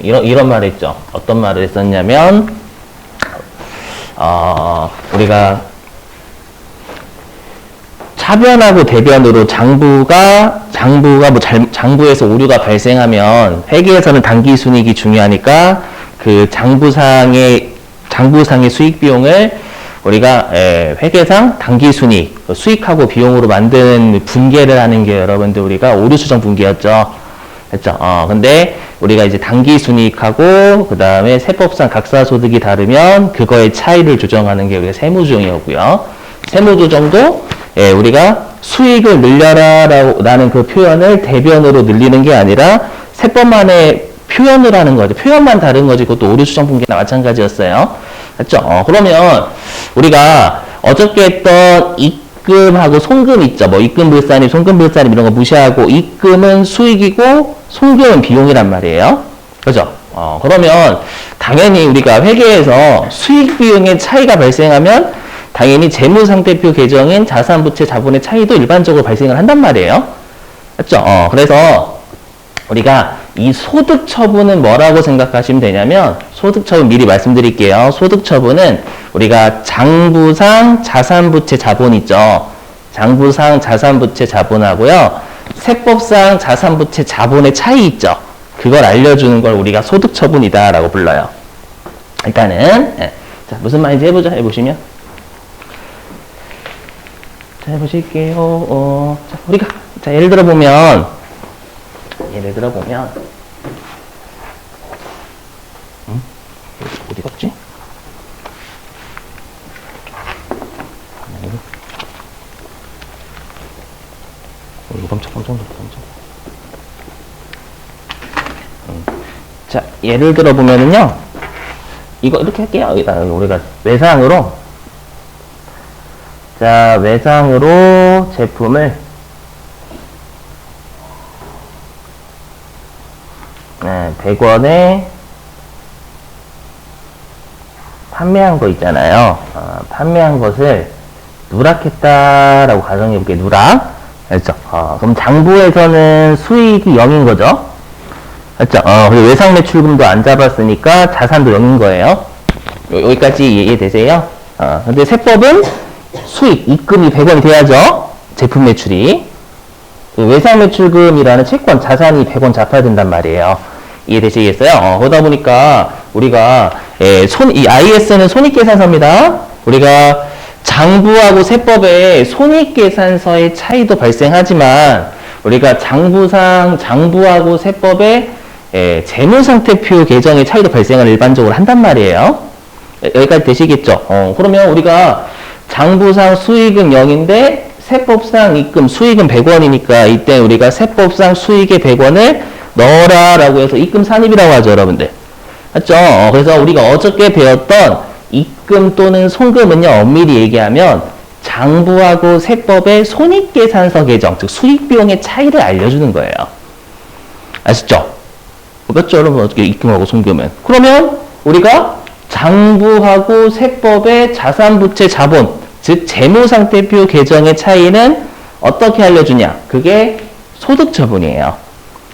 이런 말을 했죠. 어떤 말을 했었냐면, 우리가 차변하고 대변으로 장부에서 오류가 발생하면 회계에서는 당기순이익이 중요하니까 그 장부상의 수익 비용을 우리가 회계상 당기순이익, 수익하고 비용으로 만드는 분계를 하는 게 여러분들 우리가 오류수정 분계였죠. 했죠. 근데 우리가 이제 당기순이익하고 그 다음에 세법상 각사소득이 다르면 그거의 차이를 조정하는 게 우리가 세무조정이었고요. 세무조정도 우리가 수익을 늘려라라는 그 표현을 대변으로 늘리는 게 아니라 세법만의 표현을 하는 거죠. 표현만 다른 거지. 그것도 오류수정 분계나 마찬가지였어요. 맞죠? 그러면 우리가 어저께 했던 입금하고 송금 있죠. 뭐 입금불산입, 송금불산입 이런 거 무시하고 입금은 수익이고 송금은 비용이란 말이에요. 그죠? 그러면 당연히 우리가 회계에서 수익 비용의 차이가 발생하면 당연히 재무상태표 계정인 자산부채 자본의 차이도 일반적으로 발생을 한단 말이에요. 맞죠? 그래서 우리가 이 소득처분은 뭐라고 생각하시면 되냐면, 소득처분 미리 말씀드릴게요. 소득처분은 우리가 장부상 자산부채 자본 있죠. 장부상 자산부채 자본하고요. 세법상 자산부채 자본의 차이 있죠. 그걸 알려주는 걸 우리가 소득처분이다라고 불러요. 일단은 자, 무슨 말인지 해보시면. 자, 해보실게요. 자, 우리가 예를 들어보면 어디 갔지? 깜짝. 자, 예를 들어보면은요, 이거 이렇게 할게요. 우리가 외상으로, 자, 외상으로 제품을 100원에 판매한 거 있잖아요. 판매한 것을 누락했다라고 가정해볼게요. 누락. 알죠? 그럼 장부에서는 수익이 0인 거죠. 맞죠? 그리고 외상 매출금도 안 잡았으니까 자산도 0인 거예요. 여기까지 이해되세요? 근데 세법은 수익, 입금이 100원이 돼야죠. 제품 매출이. 외상 매출금이라는 채권, 자산이 100원 잡아야 된단 말이에요. 이해되시겠어요? 그러다 보니까 우리가 이 IS는 손익계산서입니다. 우리가 장부하고 세법의 손익계산서의 차이도 발생하지만 우리가 장부하고 세법의 재무상태표 계정의 차이도 발생을 일반적으로 한단 말이에요. 여기까지 되시겠죠? 그러면 우리가 장부상 수익은 0인데 세법상 입금 수익은 100원이니까 이때 우리가 세법상 수익의 100원을 넣어라라고 해서 입금 산입이라고 하죠, 여러분들. 맞죠? 그래서 우리가 어저께 배웠던 입금 또는 송금은요, 엄밀히 얘기하면 장부하고 세법의 손익계산서 계정, 즉 수익비용의 차이를 알려주는 거예요. 아시죠? 그렇죠, 여러분? 어떻게 입금하고 송금은? 그러면 우리가 장부하고 세법의 자산부채 자본, 즉 재무상태표 계정의 차이는 어떻게 알려주냐? 그게 소득처분이에요.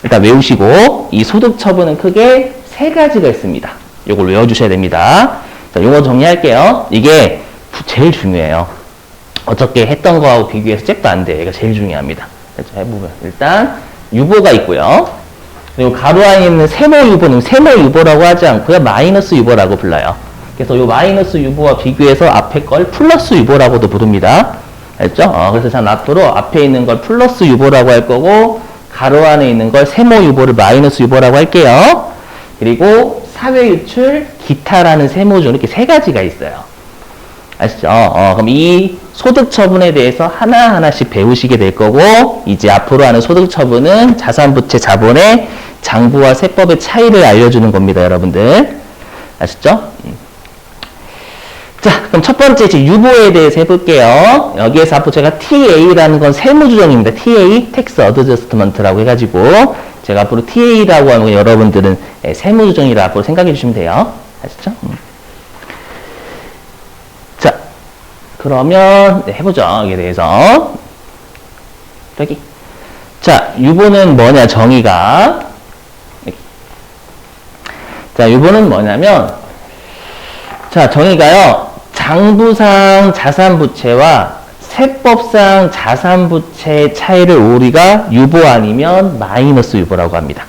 일단 외우시고, 이 소득처분은 크게 세 가지가 있습니다. 이걸 외워주셔야 됩니다. 자, 요거 정리할게요. 이게 제일 중요해요. 어떻게 했던 거하고 비교해서 잽도 안 돼. 얘가 제일 중요합니다. 자, 해보면 일단 유보가 있고요. 그리고 가로 안에 있는 세모유보는 세모유보라고 하지 않고요, 마이너스 유보라고 불러요. 그래서 요 마이너스 유보와 비교해서 앞에 걸 플러스 유보라고도 부릅니다. 알죠? 그래서 전 앞으로 앞에 있는 걸 플러스 유보라고 할 거고, 가로 안에 있는 걸 세모유보를 마이너스 유보라고 할게요. 그리고 사회유출, 기타라는 세모종, 이렇게 세 가지가 있어요. 아시죠? 그럼 이 소득처분에 대해서 하나하나씩 배우시게 될 거고, 이제 앞으로 하는 소득처분은 자산부채 자본의 장부와 세법의 차이를 알려주는 겁니다, 여러분들. 아시죠? 자, 그럼 첫 번째 이제 유보에 대해서 해볼게요. 여기에서 앞으로 제가 TA라는 건 세무조정입니다. TA, Tax Adjustment라고 해가지고 제가 앞으로 TA라고 하는 건 여러분들은 세무조정이라 앞으로 생각해 주시면 돼요. 아시죠? 자, 그러면 해보죠. 여기에 대해서. 여기. 자, 유보는 뭐냐, 정의가. 자, 요거는 뭐냐면, 자, 정의가요, 장부상 자산부채와 세법상 자산부채의 차이를 우리가 유보 아니면 마이너스 유보라고 합니다.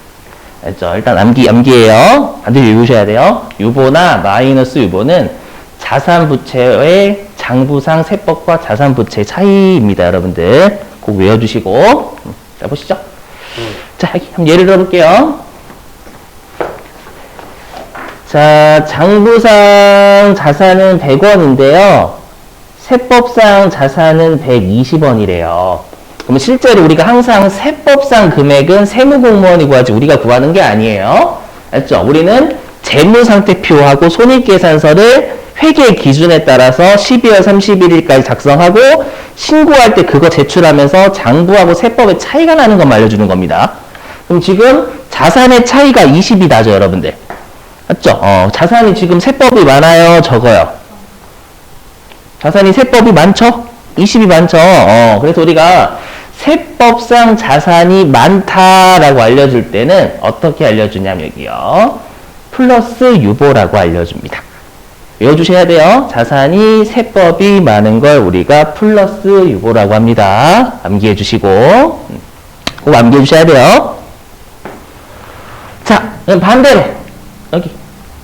알죠? 일단 암기예요. 반드시 읽으셔야 돼요. 유보나 마이너스 유보는 자산부채의 장부상 세법과 자산부채의 차이입니다, 여러분들. 꼭 외워주시고. 자, 보시죠. 자, 한번 예를 들어볼게요. 자, 장부상 자산은 100원인데요. 세법상 자산은 120원이래요. 그럼 실제로 우리가 항상 세법상 금액은 세무공무원이 구하지 우리가 구하는 게 아니에요. 알죠? 우리는 재무상태표하고 손익계산서를 회계 기준에 따라서 12월 31일까지 작성하고 신고할 때 그거 제출하면서 장부하고 세법의 차이가 나는 것만 알려주는 겁니다. 그럼 지금 자산의 차이가 20이 나죠, 여러분들. 맞죠? 자산이 지금 세법이 많아요, 적어요? 자산이 세법이 많죠? 20이 많죠? 그래서 우리가 세법상 자산이 많다라고 알려줄 때는 어떻게 알려주냐면 여기요. 플러스 유보라고 알려줍니다. 외워주셔야 돼요. 자산이 세법이 많은 걸 우리가 플러스 유보라고 합니다. 암기해 주시고 꼭 암기해 주셔야 돼요. 자, 그럼 반대로 여기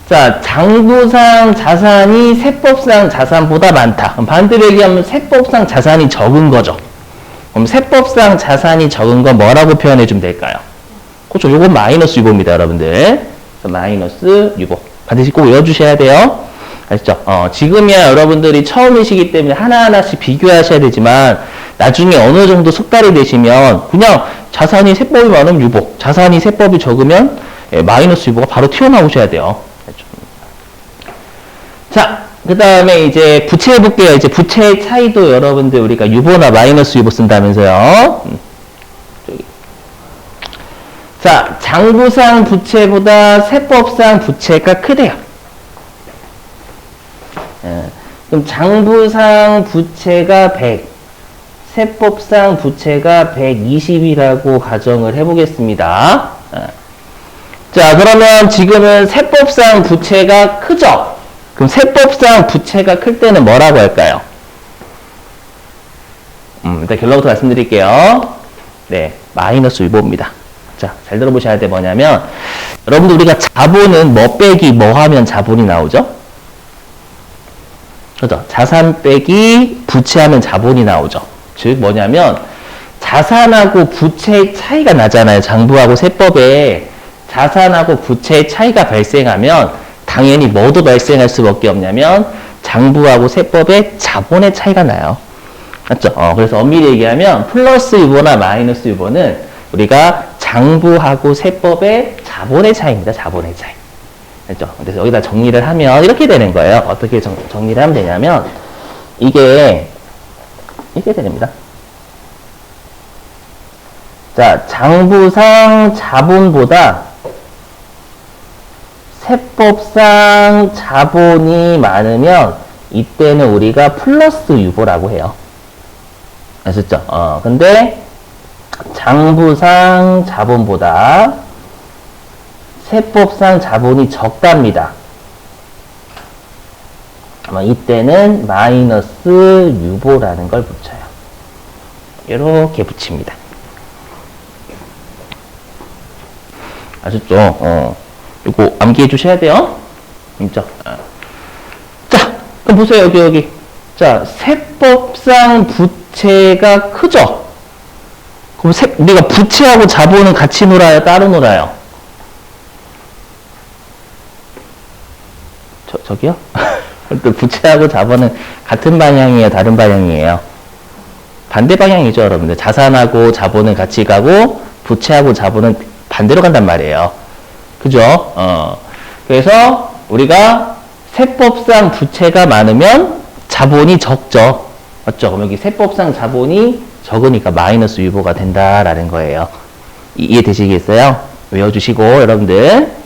자, 장부상 자산이 세법상 자산보다 많다. 그럼 반대로 얘기하면 세법상 자산이 적은 거죠. 그럼 세법상 자산이 적은 건 뭐라고 표현해 주면 될까요? 그렇죠. 요건 마이너스 유보입니다, 여러분들. 마이너스 유보. 반드시 꼭 외워주셔야 돼요. 아시죠? 지금이야 여러분들이 처음이시기 때문에 하나하나씩 비교하셔야 되지만 나중에 어느 정도 숙달이 되시면 그냥 자산이 세법이 많으면 유보, 자산이 세법이 적으면 마이너스 유보가 바로 튀어나오셔야 돼요. 자, 그 다음에 이제 부채 해볼게요. 이제 부채의 차이도 여러분들 우리가 유보나 마이너스 유보 쓴다면서요. 자, 장부상 부채보다 세법상 부채가 크대요. 그럼 장부상 부채가 100, 세법상 부채가 120이라고 가정을 해보겠습니다. 자, 그러면 지금은 세법상 부채가 크죠? 그럼 세법상 부채가 클 때는 뭐라고 할까요? 일단 결론부터 말씀드릴게요. 네, 마이너스 유보입니다. 자, 잘 들어보셔야 돼. 뭐냐면 여러분들 우리가 자본은 뭐 빼기 뭐 하면 자본이 나오죠? 그죠? 자산 빼기 부채하면 자본이 나오죠. 즉 뭐냐면 자산하고 부채의 차이가 나잖아요. 장부하고 세법에 자산하고 부채의 차이가 발생하면 당연히 뭐도 발생할 수밖에 없냐면 장부하고 세법의 자본의 차이가 나요. 맞죠? 그래서 엄밀히 얘기하면 플러스 유보나 마이너스 유보는 우리가 장부하고 세법의 자본의 차이입니다. 자본의 차이. 그렇죠? 그래서 여기다 정리를 하면 이렇게 되는 거예요. 어떻게 정리를 하면 되냐면 이게 이렇게 됩니다. 자, 장부상 자본보다 세법상 자본이 많으면 이때는 우리가 플러스 유보라고 해요. 아셨죠? 근데 장부상 자본보다 세법상 자본이 적답니다. 이때는 마이너스 유보라는 걸 붙여요. 이렇게 붙입니다. 아셨죠? 이거 암기해 주셔야 돼요. 있죠? 자, 그럼 보세요. 여기. 자, 세법상 부채가 크죠? 그럼 우리가 부채하고 자본은 같이 놀아요? 따로 놀아요? 저기요? 또 부채하고 자본은 같은 방향이에요? 다른 방향이에요? 반대 방향이죠, 여러분들. 자산하고 자본은 같이 가고 부채하고 자본은 반대로 간단 말이에요. 그죠? 그래서 우리가 세법상 부채가 많으면 자본이 적죠. 맞죠? 그럼 여기 세법상 자본이 적으니까 마이너스 유보가 된다라는 거예요. 이해되시겠어요? 외워주시고, 여러분들.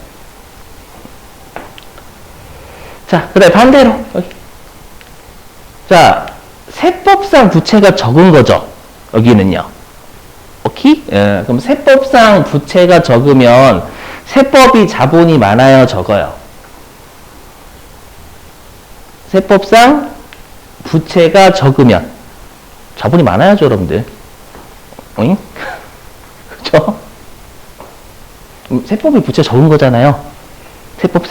자, 그다음에 반대로. 여기. 자, 세법상 부채가 적은 거죠. 여기는요. 오케이? 그럼 세법상 부채가 적으면 세법이 자본이 많아요, 적어요? 세법상 부채가 적으면 자본이 많아야죠, 여러분들. 어잉? 그죠? 세법이 부채 적은 거잖아요. 세법.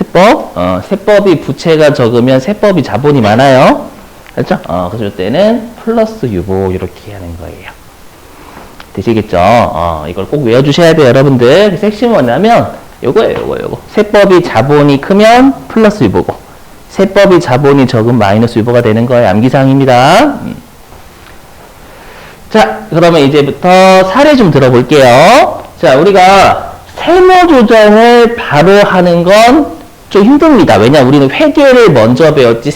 세법이 부채가 적으면 세법이 자본이 많아요. 그렇죠? 그래서 이때는 플러스 유보 이렇게 하는 거예요. 되시겠죠? 이걸 꼭 외워주셔야 돼요, 여러분들. 핵심은 뭐냐면 요거예요, 요거. 세법이 자본이 크면 플러스 유보고, 세법이 자본이 적은 마이너스 유보가 되는 거예요. 암기사항입니다. 자, 그러면 이제부터 사례 좀 들어볼게요. 자, 우리가 세무 조정을 바로 하는 건 좀 힘듭니다. 왜냐, 우리는 회계를 먼저 배웠지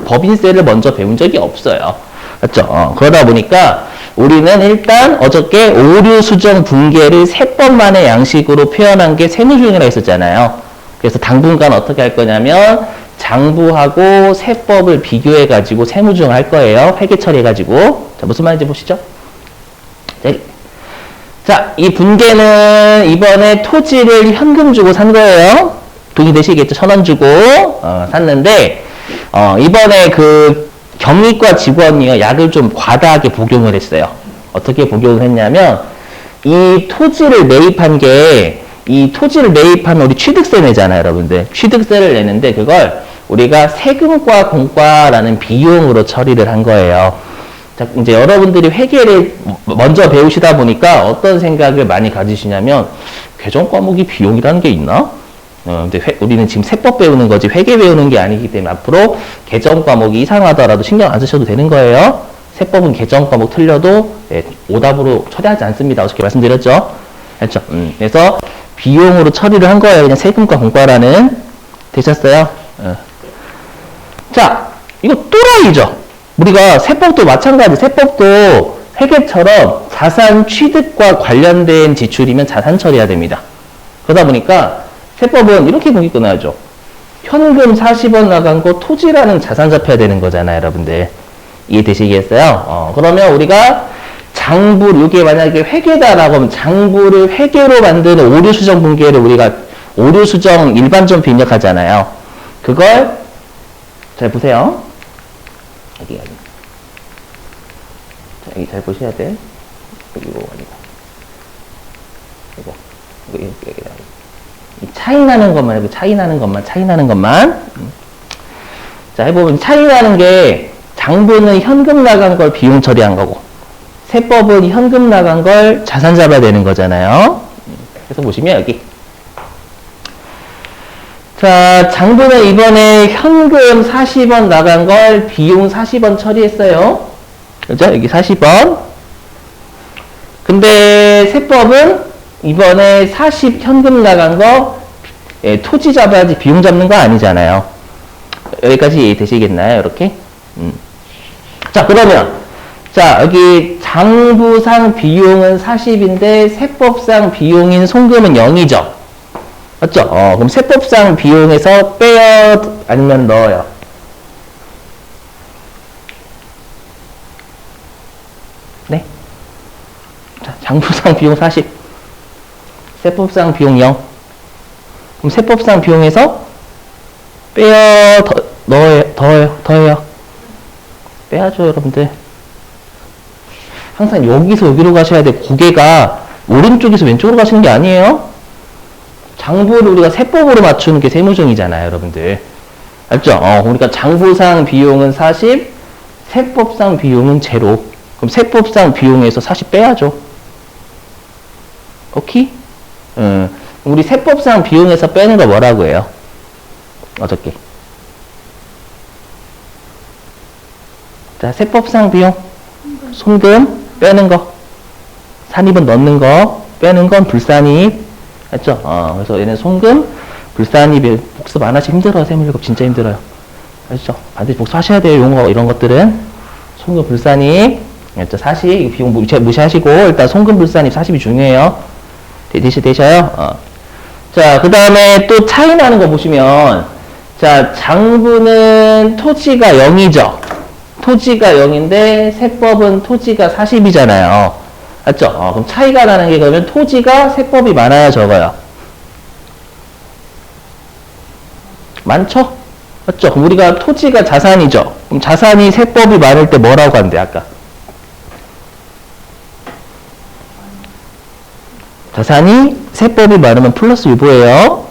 법인세를 먼저 배운 적이 없어요. 맞죠? 그러다 보니까 우리는 일단 어저께 오류 수정 분계를 세법만의 양식으로 표현한 게 세무조정이라고 했었잖아요. 그래서 당분간 어떻게 할 거냐면 장부하고 세법을 비교해가지고 세무조정을 할 거예요. 회계 처리해가지고. 자, 무슨 말인지 보시죠. 네. 자, 이 분계는 이번에 토지를 현금 주고 산 거예요. 동의되시겠죠? 1,000원 주고 샀는데 이번에 그 경리과 직원이요, 약을 좀 과다하게 복용을 했어요. 어떻게 복용을 했냐면 이 토지를 매입한 우리 취득세 내잖아요, 여러분들. 취득세를 내는데 그걸 우리가 세금과 공과라는 비용으로 처리를 한 거예요. 자, 이제 여러분들이 회계를 먼저 배우시다 보니까 어떤 생각을 많이 가지시냐면 계정 과목이 비용이라는 게 있나? 근데 우리는 지금 세법 배우는 거지 회계 배우는 게 아니기 때문에 앞으로 계정 과목이 이상하더라도 신경 안 쓰셔도 되는 거예요. 세법은 계정 과목 틀려도 오답으로 처리하지 않습니다. 어저께 말씀드렸죠? 그렇죠? 그래서 비용으로 처리를 한 거예요. 그냥 세금과 공과라는. 되셨어요? 자, 이거 또라이죠. 우리가 세법도 마찬가지. 세법도 회계처럼 자산 취득과 관련된 지출이면 자산 처리해야 됩니다. 그러다 보니까 세법은 이렇게 보기 끊어야죠. 현금 40원 나간 거 토지라는 자산 잡혀야 되는 거잖아요, 여러분들. 이해되시겠어요? 그러면 우리가 장부, 이게 만약에 회계다라고 하면 장부를 회계로 만드는 오류수정 분계를 우리가 오류수정 일반점 입력하잖아요. 그걸 잘 보세요. 여기 잘 보셔야 돼. 이거 차이 나는 것만 차이 나는 것만. 자, 해보면 차이 나는 게 장부는 현금 나간 걸 비용 처리한 거고 세법은 현금 나간 걸 자산 잡아야 되는 거잖아요. 그래서 보시면 여기 자, 장부는 이번에 현금 40원 나간 걸 비용 40원 처리했어요. 그죠? 여기 40원. 근데 세법은 이번에 40 현금 나간 거 토지 잡아야지 비용 잡는 거 아니잖아요. 여기까지 되시겠나요? 이렇게? 자, 그러면 자, 여기 장부상 비용은 40인데 세법상 비용인 송금은 0이죠. 맞죠? 그럼 세법상 비용에서 빼요? 아니면 넣어요? 네? 자, 장부상 비용 40. 세법상 비용 0. 그럼 세법상 비용에서 빼요? 더해요? 빼야죠, 여러분들. 항상 여기서 여기로 가셔야 돼. 고개가 오른쪽에서 왼쪽으로 가시는 게 아니에요. 장부를 우리가 세법으로 맞추는 게 세무정이잖아요, 여러분들. 알죠? 그러니까 장부상 비용은 40, 세법상 비용은 0. 그럼 세법상 비용에서 40 빼야죠. 오케이? 우리 세법상 비용에서 빼는 거 뭐라고 해요? 어저께. 자, 세법상 비용. 송금 빼는 거. 산입은 넣는 거. 빼는 건 불산입. 했죠? 그래서 얘는 송금, 불산입, 복습 안 하시 힘들어요. 세무일급 진짜 힘들어요. 알죠? 반드시 복습하셔야 돼요. 용어, 이런 것들은. 송금, 불산입. 했죠? 40, 비용 무시하시고, 일단 송금, 불산입 40이 중요해요. 되셔요? 자, 그 다음에 또 차이 나는 거 보시면, 자, 장부는 토지가 0이죠? 토지가 0인데, 세법은 토지가 40이잖아요. 맞죠? 그럼 차이가 나는 게 그러면 토지가 세법이 많아요, 적어요? 많죠? 맞죠? 그럼 우리가 토지가 자산이죠? 그럼 자산이 세법이 많을 때 뭐라고 한대, 아까? 자산이 세법이 많으면 플러스 유보예요.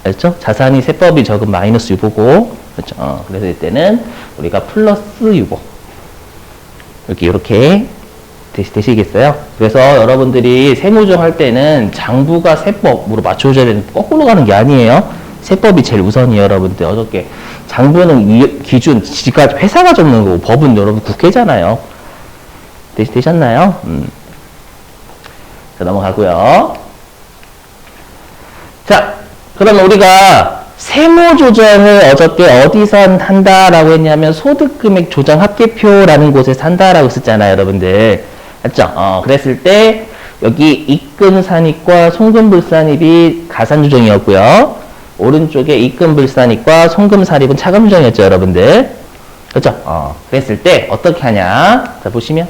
알죠? 자산이 세법이 적은 마이너스 유보고, 그렇죠? 그래서 이때는 우리가 플러스 유보. 이렇게 되시겠어요? 그래서 여러분들이 세무조정 할 때는 장부가 세법으로 맞춰줘야 되는데 거꾸로 가는 게 아니에요. 세법이 제일 우선이에요, 여러분들. 어저께 장부는 기준, 지가 회사가 적는 거고 법은 여러분 국회잖아요. 되셨나요? 자, 넘어가고요. 자, 그러면 우리가 세무조정을 어저께 어디서 한다라고 했냐면 소득금액조정합계표라는 곳에서 한다라고 했었잖아요, 여러분들. 맞죠? 그랬을 때 여기 입금산입과 송금불산입이 가산조정이었고요. 오른쪽에 입금불산입과 송금사립은 차감조정이었죠, 여러분들. 그렇죠? 그랬을 때 어떻게 하냐? 자, 보시면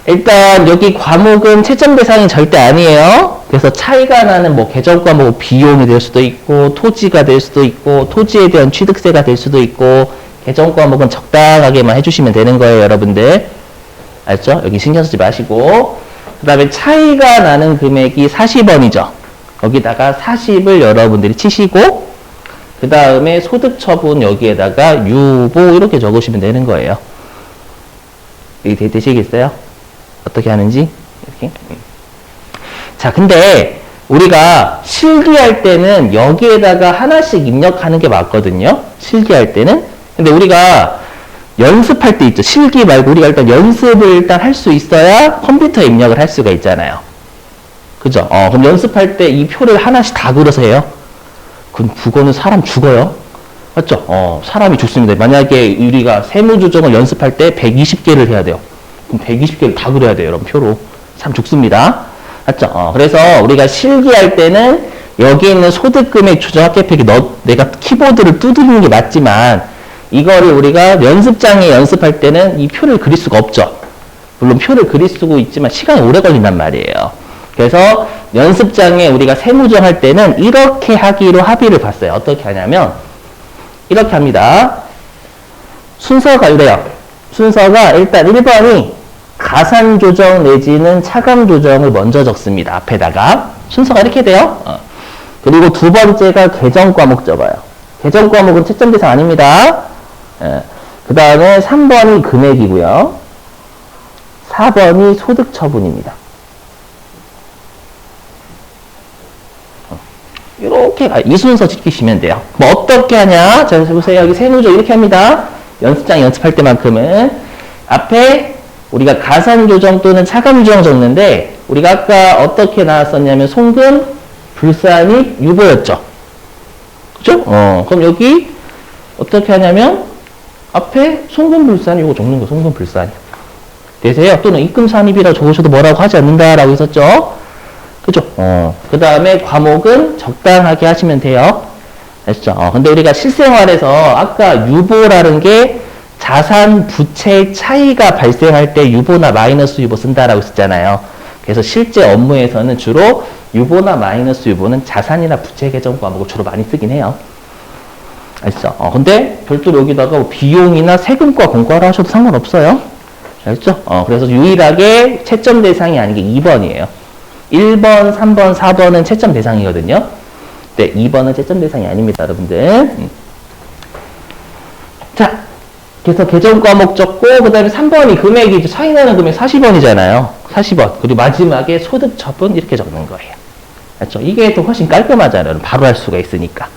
일단 여기 과목은 채점 대상이 절대 아니에요. 그래서 차이가 나는 뭐 계정 과목 비용이 될 수도 있고 토지가 될 수도 있고 토지에 대한 취득세가 될 수도 있고 계정 과목은 적당하게만 해주시면 되는 거예요, 여러분들. 알죠? 여기 신경 쓰지 마시고 그 다음에 차이가 나는 금액이 40원이죠. 거기다가 40을 여러분들이 치시고 그 다음에 소득처분 여기에다가 유보 이렇게 적으시면 되는 거예요. 이게 되시겠어요? 어떻게 하는지 이렇게. 자, 근데 우리가 실기할 때는 여기에다가 하나씩 입력하는 게 맞거든요. 실기할 때는. 근데 우리가 연습할 때 있죠. 실기 말고 우리가 일단 연습을 일단 할 수 있어야 컴퓨터에 입력을 할 수가 있잖아요. 그죠? 그럼 연습할 때 이 표를 하나씩 다 그려서 해요. 그럼 그거는 사람 죽어요. 맞죠? 사람이 죽습니다. 만약에 우리가 세무조정을 연습할 때 120개를 해야 돼요. 그럼 120개를 다 그려야 돼요, 여러분. 표로. 참 죽습니다. 맞죠? 그래서 우리가 실기할 때는 여기 있는 소득금액 조정합계표기 내가 키보드를 두드리는 게 맞지만 이거를 우리가 연습장에 연습할 때는 이 표를 그릴 수가 없죠. 물론 표를 그릴 수가 있지만 시간이 오래 걸린단 말이에요. 그래서 연습장에 우리가 세무조정 할 때는 이렇게 하기로 합의를 봤어요. 어떻게 하냐면 이렇게 합니다. 순서가 이래요. 순서가 일단 1번이 가산조정 내지는 차감조정을 먼저 적습니다. 앞에다가. 순서가 이렇게 돼요. 그리고 두 번째가 계정과목 적어요. 계정과목은 채점 대상 아닙니다. 그 다음에 3번이 금액이고요. 4번이 소득처분입니다. 이렇게 이 순서 지키시면 돼요. 뭐 어떻게 하냐? 자, 보세요. 여기 세무조 이렇게 합니다. 연습장 연습할 때만큼은 앞에 우리가 가산조정 또는 차감조정 적는데 우리가 아까 어떻게 나왔었냐면 송금, 불산입, 유보였죠. 그죠? 그럼 여기 어떻게 하냐면 앞에 송금, 불산입 이거 적는 거 송금, 불산입. 되세요? 또는 입금산입이라고 적으셔도 뭐라고 하지 않는다라고 했었죠. 그죠? 그 다음에 과목은 적당하게 하시면 돼요. 아시죠? 근데 우리가 실생활에서 아까 유보라는 게 자산, 부채 차이가 발생할 때 유보나 마이너스 유보 쓴다라고 했잖아요. 그래서 실제 업무에서는 주로 유보나 마이너스 유보는 자산이나 부채 계정 과목을 주로 많이 쓰긴 해요. 아시죠? 근데 별도로 여기다가 뭐 비용이나 세금과 공과를 하셔도 상관없어요. 알죠? 그래서 유일하게 채점 대상이 아닌 게 2번이에요. 1번, 3번, 4번은 채점 대상이거든요. 네, 2번은 채점 대상이 아닙니다, 여러분들. 자, 그래서 계정 과목 적고, 그 다음에 3번이 금액이 차이 나는 금액 40원이잖아요. 40원. 그리고 마지막에 소득 처분 이렇게 적는 거예요. 맞죠? 이게 또 훨씬 깔끔하잖아요. 바로 할 수가 있으니까.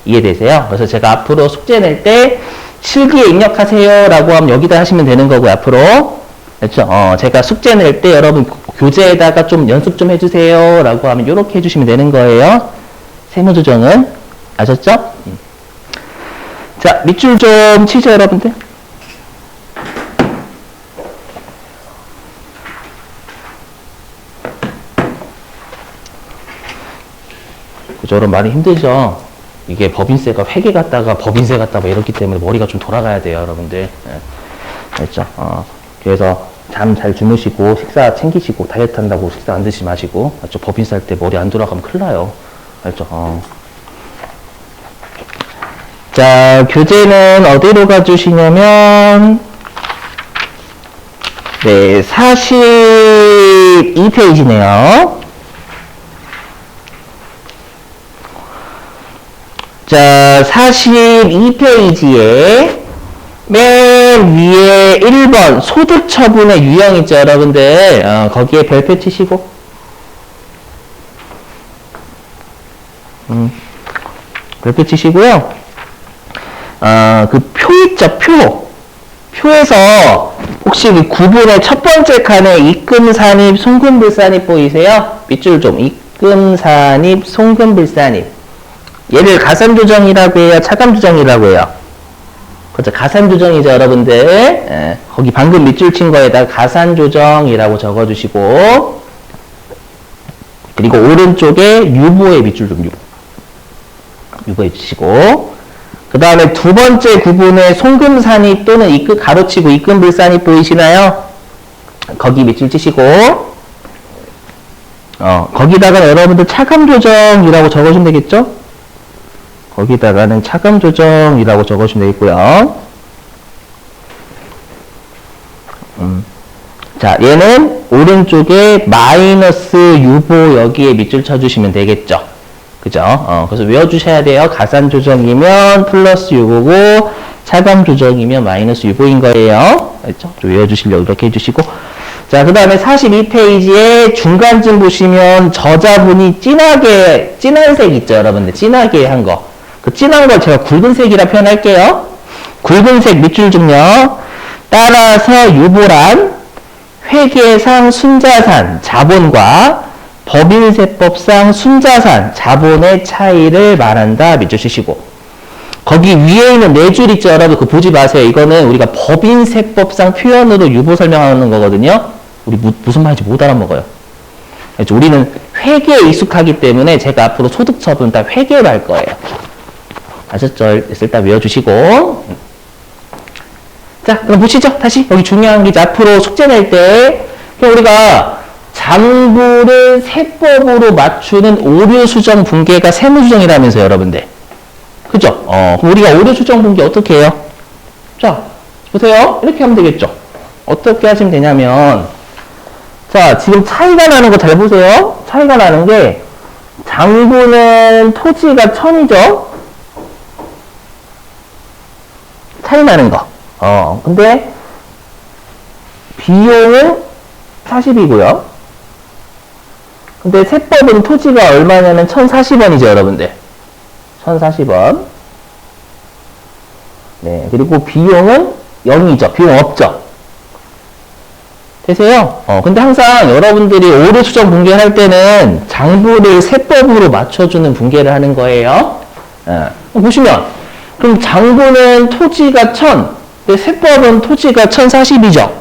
이해되세요? 그래서 제가 앞으로 숙제 낼 때 실기에 입력하세요 라고 하면 여기다 하시면 되는 거고요, 앞으로. 그렇죠? 제가 숙제 낼 때 여러분 교재에다가 좀 연습 좀 해주세요 라고 하면 이렇게 해주시면 되는 거예요. 세무조정은. 아셨죠? 자, 밑줄 좀 치죠, 여러분들. 그죠? 여러분 많이 힘들죠? 이게 법인세가 회계 갔다가 법인세 갔다가 이렇기 때문에 머리가 좀 돌아가야 돼요, 여러분들. 그렇죠? 그래서 잠 잘 주무시고 식사 챙기시고 다이어트 한다고 식사 안 드시지 마시고. 맞죠? 법인세 할 때 머리 안 돌아가면 큰일 나요. 알죠? 자, 교재는 어디로 가주시냐면, 네, 42페이지네요. 자, 42페이지에 맨 위에 1번 소득 처분의 유형 있죠, 여러분들. 거기에 별표 치시고. 별표 치시고요. 그 표 있죠, 표. 표에서 혹시 그 구분의 첫 번째 칸에 입금산입, 송금불산입 보이세요? 밑줄 좀. 입금산입, 송금불산입. 얘를 가산조정이라고 해요? 차감조정이라고 해요? 그렇죠. 가산조정이죠, 여러분들. 거기 방금 밑줄 친 거에다가 가산조정이라고 적어주시고, 그리고 오른쪽에 유보의 밑줄 좀 유보해 주시고, 그 다음에 두 번째 구분에 송금산입 또는 입금 가로치고 입금불산입 보이시나요? 거기 밑줄 치시고, 거기다가 여러분들 차감조정이라고 적어주면 되겠죠? 거기다가는 차감조정이라고 적어주면 되겠고요. 자, 얘는 오른쪽에 마이너스 유보 여기에 밑줄 쳐주시면 되겠죠? 그죠? 그래서 외워주셔야 돼요. 가산조정이면 플러스 유보고, 차감조정이면 마이너스 유보인 거예요. 알죠? 좀 외워주시려고 이렇게 해주시고. 자, 그 다음에 42페이지에 중간쯤 보시면 저자분이 진한 색 있죠, 여러분들? 진하게 한 거. 그 진한 걸 제가 굵은색이라 표현할게요. 굵은색 밑줄 좀요. 따라서 유보란 회계상 순자산, 자본과 법인세법상 순자산, 자본의 차이를 말한다. 밑줄 치시고. 거기 위에 있는 네 줄 있죠, 여러분? 그거 보지 마세요. 이거는 우리가 법인세법상 표현으로 유보 설명하는 거거든요. 우리 무슨 말인지 못 알아먹어요. 그렇죠? 우리는 회계에 익숙하기 때문에 제가 앞으로 소득처분 다 회계로 할 거예요. 아셨죠? 일단 외워주시고. 자, 그럼 보시죠. 다시. 여기 중요한 게 이제 앞으로 숙제 낼 때, 우리가 장부를 세법으로 맞추는 오류수정 분계가 세무수정이라면서요, 여러분들. 그죠? 그럼 우리가 오류수정 분계 어떻게 해요? 자, 보세요. 이렇게 하면 되겠죠? 어떻게 하시면 되냐면, 자, 지금 차이가 나는 거 잘 보세요. 차이가 나는 게, 장부는 토지가 1000이죠? 차이 나는 거. 근데, 비용은 40이고요. 근데 세법은 토지가 얼마냐면 1040원이죠, 여러분들. 1040원. 네, 그리고 비용은 0이죠. 비용 없죠. 되세요? 근데 항상 여러분들이 오류수정 분계를 할 때는 장부를 세법으로 맞춰주는 분계를 하는 거예요. 보시면, 그럼 장부는 토지가 1000, 근데 세법은 토지가 1040이죠.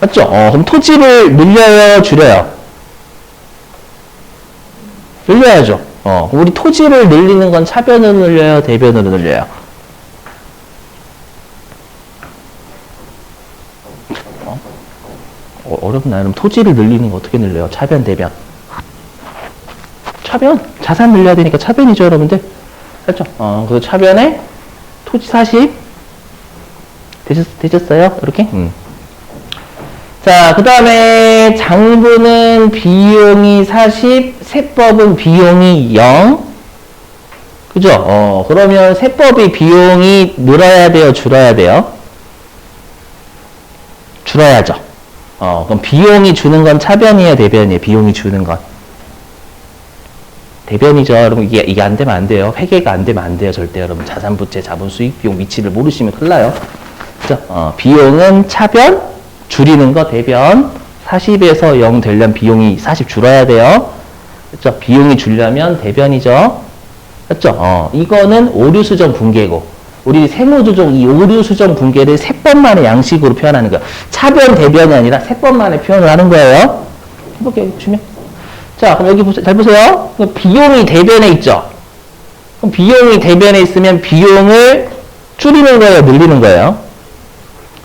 맞죠? 그럼 토지를 늘려요, 줄여요? 늘려야죠. 우리 토지를 늘리는 건 차변으로 늘려요, 대변으로 늘려요? 어렵나요? 그럼 토지를 늘리는 거 어떻게 늘려요? 차변, 대변? 차변? 자산 늘려야 되니까 차변이죠, 여러분들? 그렇죠? 그래서 차변에 토지 40 되셨어요? 이렇게? 자, 그 다음에 장부는 비용이 40, 세법은 비용이 0. 그죠? 그러면 세법이 비용이 늘어야 돼요? 줄어야 돼요? 줄어야죠. 그럼 비용이 주는 건 차변이에요? 대변이에요? 비용이 주는 건? 대변이죠. 여러분, 이게 안 되면 안 돼요. 회계가 안 되면 안 돼요. 절대 여러분. 자산부채, 자본, 수익, 비용 위치를 모르시면 큰일 나요. 그죠? 비용은 차변, 줄이는 거 대변. 40에서 0 되려면 비용이 40 줄어야 돼요. 그죠? 비용이 줄려면 대변이죠. 그죠? 이거는 오류수정 분계고. 우리 세무조정 이 오류수정 분계를 세법만의 양식으로 표현하는 거예요. 차변, 대변이 아니라 세법만의 표현을 하는 거예요. 해볼게요. 보시면. 자, 그럼 여기 잘 보세요. 비용이 대변에 있죠? 그럼 비용이 대변에 있으면 비용을 줄이는 거예요? 늘리는 거예요?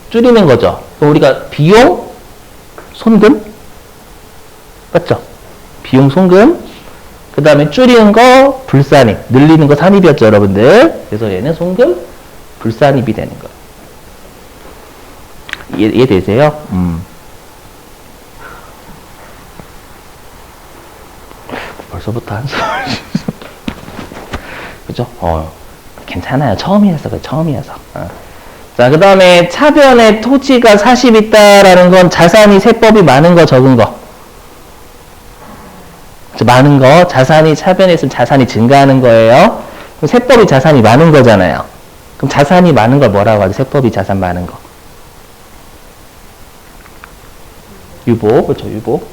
줄이는 거죠. 그럼 우리가 비용, 손금? 맞죠? 비용, 손금. 그 다음에 줄이는 거 불산입, 늘리는 거 산입이었죠, 여러분들. 그래서 얘는 송금 불산입이 되는 거예요. 이해되세요? 벌써부터 한숨. 그죠? 괜찮아요. 처음이어서 그래, 처음이어서. 자, 그 다음에 차변에 토지가 40 있다라는 건 자산이 세법이 많은 거, 적은 거. 많은 거, 자산이 차변에 있으면 자산이 증가하는 거예요. 그럼 세법이 자산이 많은 거잖아요. 그럼 자산이 많은 걸 뭐라고 하죠? 세법이 자산 많은 거. 유보, 그렇죠, 유보.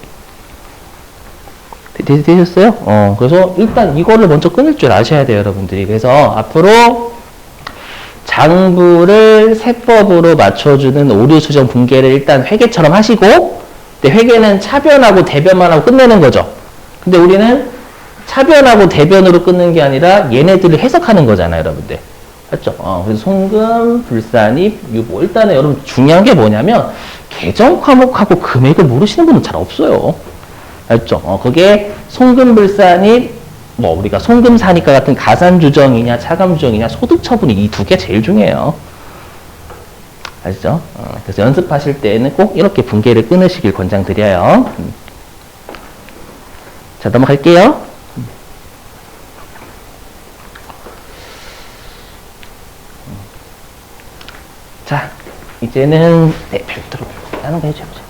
되셨어요? 그래서 일단 이거를 먼저 끊을 줄 아셔야 돼요, 여러분들이. 그래서 앞으로 장부를 세법으로 맞춰주는 오류, 수정, 분계를 일단 회계처럼 하시고, 근데 회계는 차변하고 대변만 하고 끝내는 거죠. 근데 우리는 차변하고 대변으로 끊는 게 아니라 얘네들을 해석하는 거잖아요, 여러분들. 맞죠? 그래서 송금, 불산입, 유보. 일단은 여러분 중요한 게 뭐냐면, 계정 과목하고 금액을 모르시는 분은 잘 없어요. 알죠? 그게 송금불산입, 뭐 우리가 송금사니까 같은 가산주정이냐 차감주정이냐 소득처분이 이 두 개 제일 중요해요. 아시죠? 그래서 연습하실 때는 꼭 이렇게 분계를 끊으시길 권장드려요. 자, 넘어갈게요. 자, 이제는 별도로 다른 거 해줘보자.